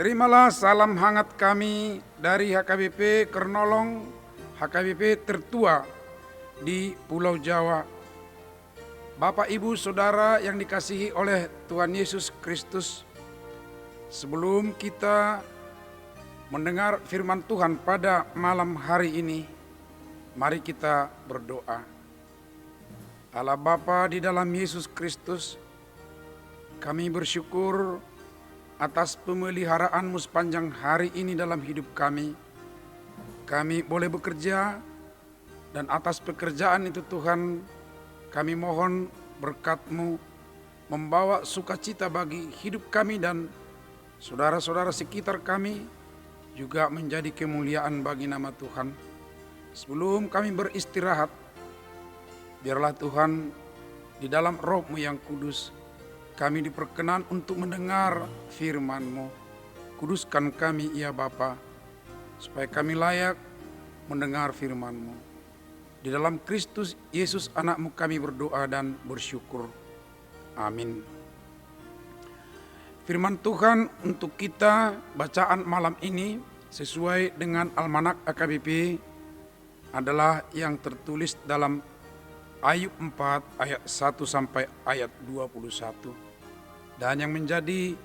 Terimalah salam hangat kami dari HKBP Kernolong, HKBP tertua di Pulau Jawa. Bapak, Ibu, Saudara yang dikasihi oleh Tuhan Yesus Kristus, sebelum kita mendengar firman Tuhan pada malam hari ini, mari kita berdoa. Allah Bapa di dalam Yesus Kristus, kami bersyukur atas pemeliharaan-Mu sepanjang hari ini dalam hidup kami. Kami boleh bekerja, dan atas pekerjaan itu Tuhan, kami mohon berkat-Mu membawa sukacita bagi hidup kami dan saudara-saudara sekitar kami, juga menjadi kemuliaan bagi nama Tuhan. Sebelum kami beristirahat, biarlah Tuhan di dalam Roh-Mu yang kudus, kami diperkenan untuk mendengar firman-Mu. Kuduskan kami ya Bapa, supaya kami layak mendengar firman-Mu. Di dalam Kristus Yesus anak-Mu kami berdoa dan bersyukur. Amin. Firman Tuhan untuk kita bacaan malam ini sesuai dengan Almanak AKBP adalah yang tertulis dalam Ayub 4 ayat 1 sampai ayat 21. Dan yang menjadi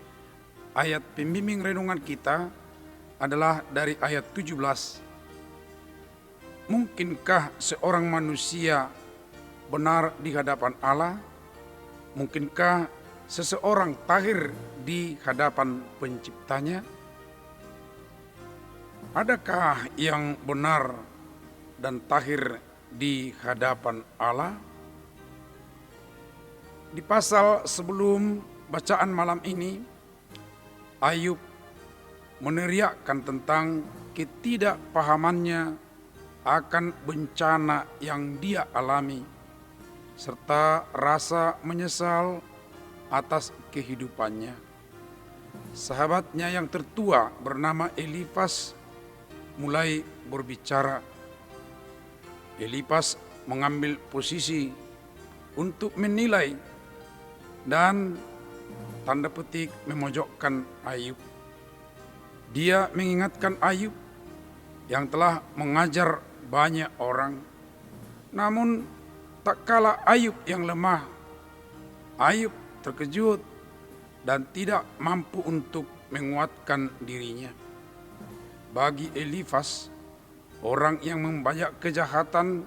ayat pembimbing renungan kita adalah dari ayat 17. Mungkinkah seorang manusia benar di hadapan Allah? Mungkinkah seseorang tahir di hadapan penciptanya? Adakah yang benar dan tahir di hadapan Allah? Di pasal sebelum bacaan malam ini, Ayub meneriakkan tentang ketidakpahamannya akan bencana yang dia alami, serta rasa menyesal atas kehidupannya. Sahabatnya yang tertua bernama Elifas mulai berbicara. Elifas mengambil posisi untuk menilai dan tanda petik memojokkan Ayub. Dia mengingatkan Ayub yang telah mengajar banyak orang. Namun tak kala Ayub yang lemah, Ayub terkejut dan tidak mampu untuk menguatkan dirinya. Bagi Elifas, orang yang membanyak kejahatan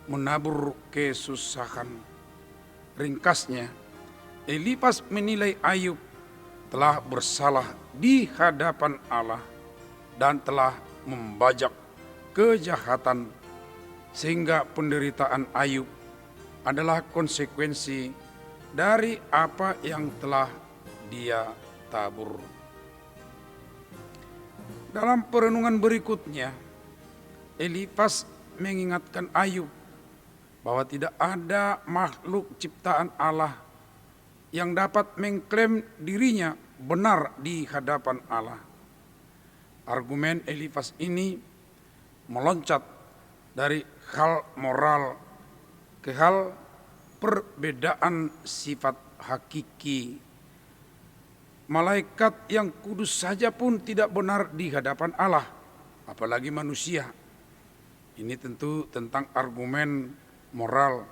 menabur kesusahan. Ringkasnya, Elifas menilai Ayub telah bersalah di hadapan Allah dan telah membajak kejahatan, sehingga penderitaan Ayub adalah konsekuensi dari apa yang telah dia tabur. Dalam perenungan berikutnya, Elifas mengingatkan Ayub bahwa tidak ada makhluk ciptaan Allah yang dapat mengklaim dirinya benar di hadapan Allah. Argumen Elifas ini meloncat dari hal moral ke hal perbedaan sifat hakiki. Malaikat yang kudus saja pun tidak benar di hadapan Allah, apalagi manusia. Ini tentu tentang argumen moral.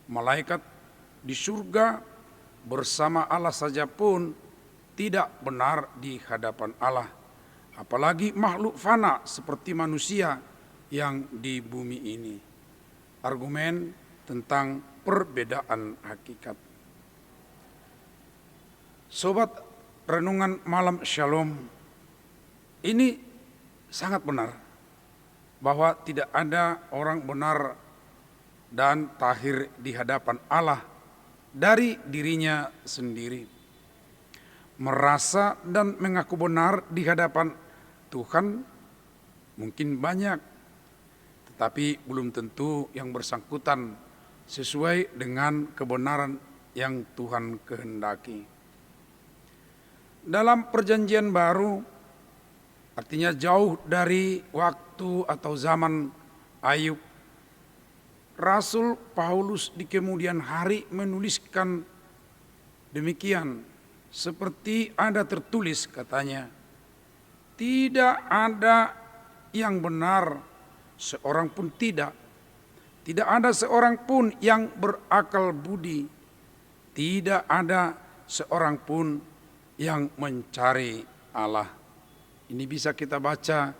Malaikat di surga bersama Allah saja pun tidak benar di hadapan Allah, apalagi makhluk fana seperti manusia yang di bumi ini. Argumen tentang perbedaan hakikat. Sobat renungan malam Shalom, ini sangat benar bahwa tidak ada orang benar dan tahir di hadapan Allah dari dirinya sendiri. Merasa dan mengaku benar di hadapan Tuhan mungkin banyak, tetapi belum tentu yang bersangkutan sesuai dengan kebenaran yang Tuhan kehendaki. Dalam perjanjian baru, artinya jauh dari waktu atau zaman Ayub, Rasul Paulus di kemudian hari menuliskan demikian, seperti ada tertulis katanya, Tidak ada yang benar, seorang pun tidak. Tidak ada seorang pun yang berakal budi. Tidak ada seorang pun yang mencari Allah. Ini bisa kita baca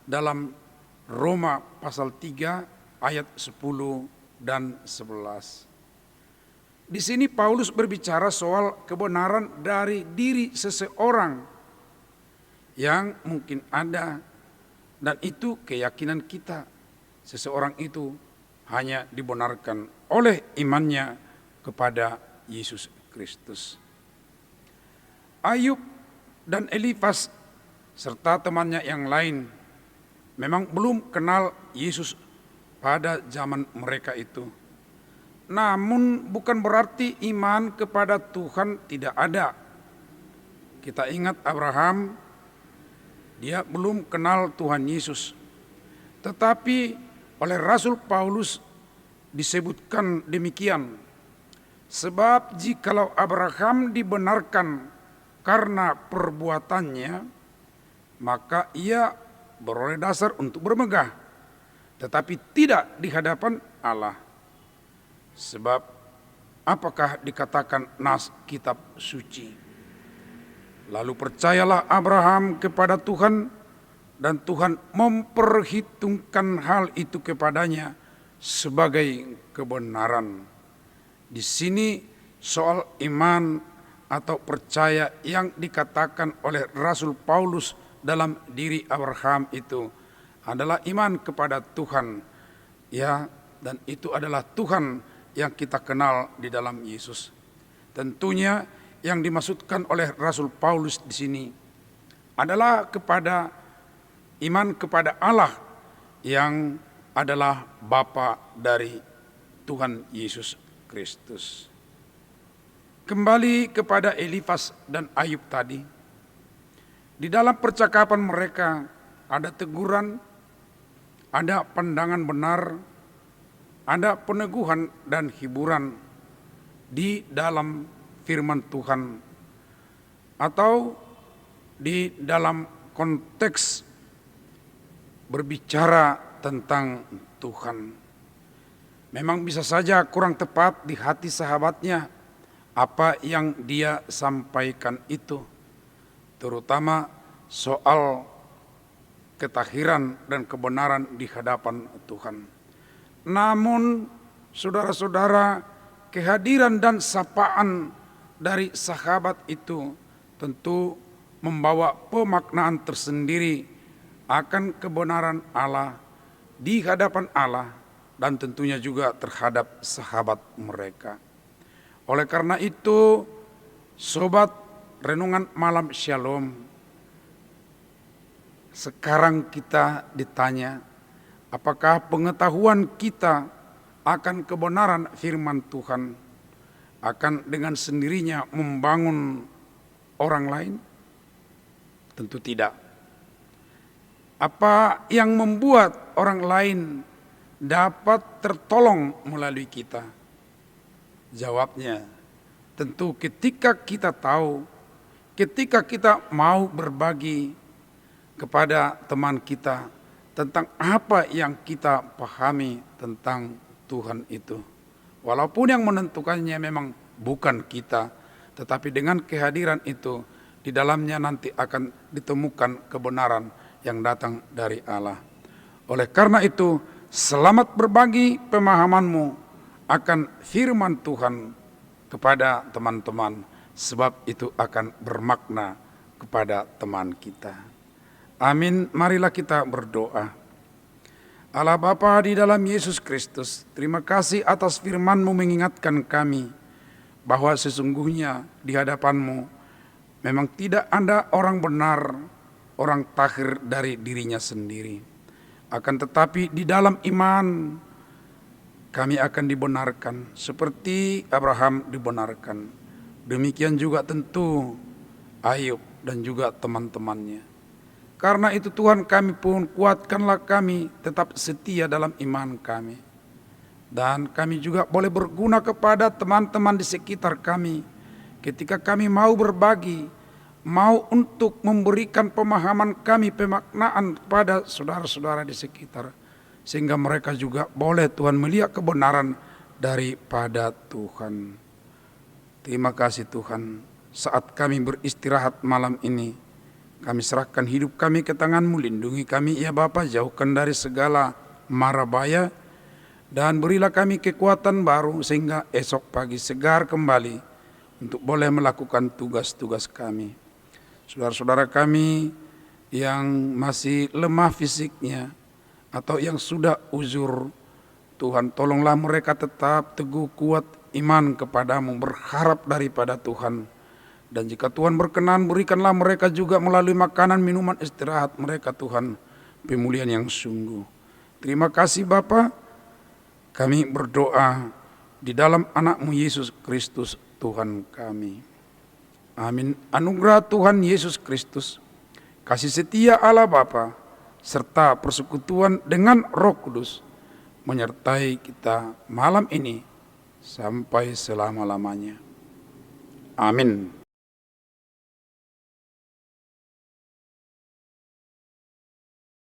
dalam Roma pasal 3 ayat 10 dan 11. Di sini Paulus berbicara soal kebenaran dari diri seseorang yang mungkin ada, dan itu keyakinan kita. Seseorang itu hanya dibenarkan oleh imannya kepada Yesus Kristus. Ayub dan Elifas serta temannya yang lain memang belum kenal Yesus pada zaman mereka itu. Namun bukan berarti iman kepada Tuhan tidak ada. Kita ingat Abraham, dia belum kenal Tuhan Yesus. Tetapi oleh Rasul Paulus disebutkan demikian. Sebab jikalau Abraham dibenarkan karena perbuatannya, maka ia beroleh dasar untuk bermegah, tetapi tidak di hadapan Allah. Sebab apakah dikatakan nas kitab suci? Lalu percayalah Abraham kepada Tuhan, dan Tuhan memperhitungkan hal itu kepadanya sebagai kebenaran. Di sini soal iman atau percaya yang dikatakan oleh Rasul Paulus dalam diri Abraham itu adalah iman kepada Tuhan, ya, dan itu adalah Tuhan yang kita kenal di dalam Yesus. Tentunya yang dimaksudkan oleh Rasul Paulus di sini adalah iman kepada Allah yang adalah Bapa dari Tuhan Yesus Kristus. Kembali kepada Elifas dan Ayub tadi. Di dalam percakapan mereka ada teguran, ada pandangan benar, ada peneguhan dan hiburan di dalam firman Tuhan, atau di dalam konteks berbicara tentang Tuhan. Memang bisa saja kurang tepat di hati sahabatnya apa yang dia sampaikan itu, terutama soal ketahiran dan kebenaran di hadapan Tuhan. Namun saudara-saudara, kehadiran dan sapaan dari sahabat itu tentu membawa pemaknaan tersendiri akan kebenaran Allah di hadapan Allah, dan tentunya juga terhadap sahabat mereka. Oleh karena itu, sobat renungan malam Shalom, sekarang kita ditanya, apakah pengetahuan kita akan kebenaran firman Tuhan akan dengan sendirinya membangun orang lain? Tentu tidak. Apa yang membuat orang lain dapat tertolong melalui kita? Jawabnya, tentu ketika kita tahu, ketika kita mau berbagi kepada teman kita tentang apa yang kita pahami tentang Tuhan itu. Walaupun yang menentukannya memang bukan kita, tetapi dengan kehadiran itu di dalamnya nanti akan ditemukan kebenaran yang datang dari Allah. Oleh karena itu, selamat berbagi pemahamanmu akan firman Tuhan kepada teman-teman, sebab itu akan bermakna kepada teman kita. Amin. Marilah kita berdoa. Allah Bapa di dalam Yesus Kristus, terima kasih atas firman-Mu mengingatkan kami bahwa sesungguhnya di hadapan-Mu memang tidak ada orang benar, orang tahir dari dirinya sendiri. Akan tetapi di dalam iman kami akan dibenarkan seperti Abraham dibenarkan. Demikian juga tentu Ayub dan juga teman-temannya. Karena itu Tuhan kami pun kuatkanlah kami tetap setia dalam iman kami. Dan kami juga boleh berguna kepada teman-teman di sekitar kami ketika kami mau berbagi, mau untuk memberikan pemahaman kami, pemaknaan pada saudara-saudara di sekitar, sehingga mereka juga boleh Tuhan melihat kebenaran daripada Tuhan. Terima kasih Tuhan, saat kami beristirahat malam ini, kami serahkan hidup kami ke tangan-Mu, lindungi kami ya Bapa, jauhkan dari segala mara bahaya, dan berilah kami kekuatan baru sehingga esok pagi segar kembali untuk boleh melakukan tugas-tugas kami. Saudara-saudara kami yang masih lemah fisiknya atau yang sudah uzur, Tuhan tolonglah mereka tetap teguh kuat iman kepadamu, berharap daripada Tuhan. Dan jika Tuhan berkenan, berikanlah mereka juga melalui makanan, minuman, istirahat mereka Tuhan, pemulihan yang sungguh. Terima kasih Bapa, kami berdoa di dalam anak-Mu Yesus Kristus Tuhan kami. Amin. Anugerah Tuhan Yesus Kristus, kasih setia Allah Bapa, serta persekutuan dengan Roh Kudus menyertai kita malam ini sampai selama-lamanya. Amin.